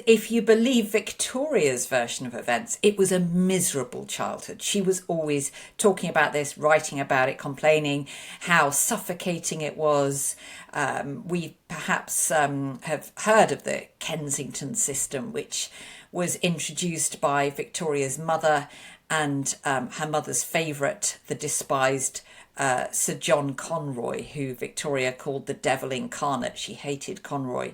If you believe Victoria's version of events, it was a miserable childhood. She was always talking about this, writing about it, complaining how suffocating it was. We perhaps have heard of the Kensington system, which was introduced by Victoria's mother and her mother's favourite, the despised Sir John Conroy, who Victoria called the devil incarnate. She hated Conroy.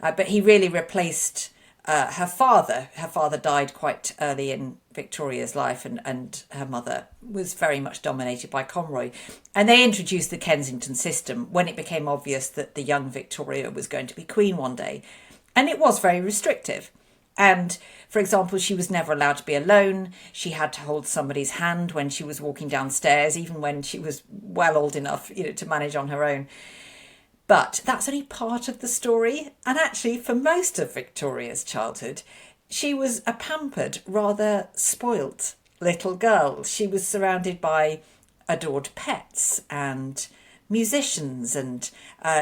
But he really replaced her father. Her father died quite early in Victoria's life, and her mother was very much dominated by Conroy. And they introduced the Kensington system when it became obvious that the young Victoria was going to be queen one day. And it was very restrictive. And for example, she was never allowed to be alone. She had to hold somebody's hand when she was walking downstairs, even when she was well old enough, to manage on her own. But that's only part of the story. And actually, for most of Victoria's childhood, she was a pampered, rather spoilt little girl. She was surrounded by adored pets and musicians, and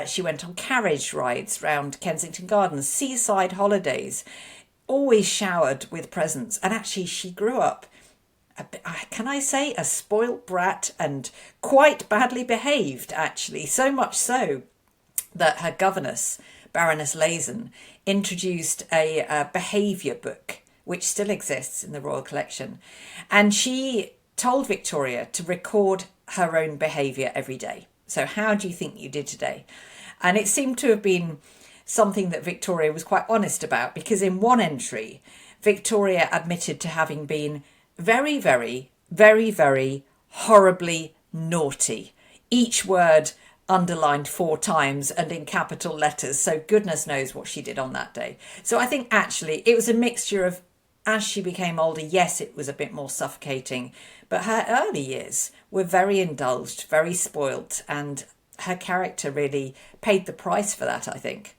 she went on carriage rides round Kensington Gardens, seaside holidays, always showered with presents. And actually, she grew up, can I say, a spoilt brat and quite badly behaved, actually. So much so that her governess, Baroness Lazen, introduced a behaviour book, which still exists in the Royal Collection. And she told Victoria to record her own behaviour every day. So how do you think you did today? And it seemed to have been something that Victoria was quite honest about, because in one entry, Victoria admitted to having been very, very, very, very horribly naughty. Each word underlined 4 times and in capital letters, so goodness knows what she did on that day. So I think actually it was a mixture of, as she became older, yes, it was a bit more suffocating, but her early years were very indulged, very spoilt, and her character really paid the price for that, I think.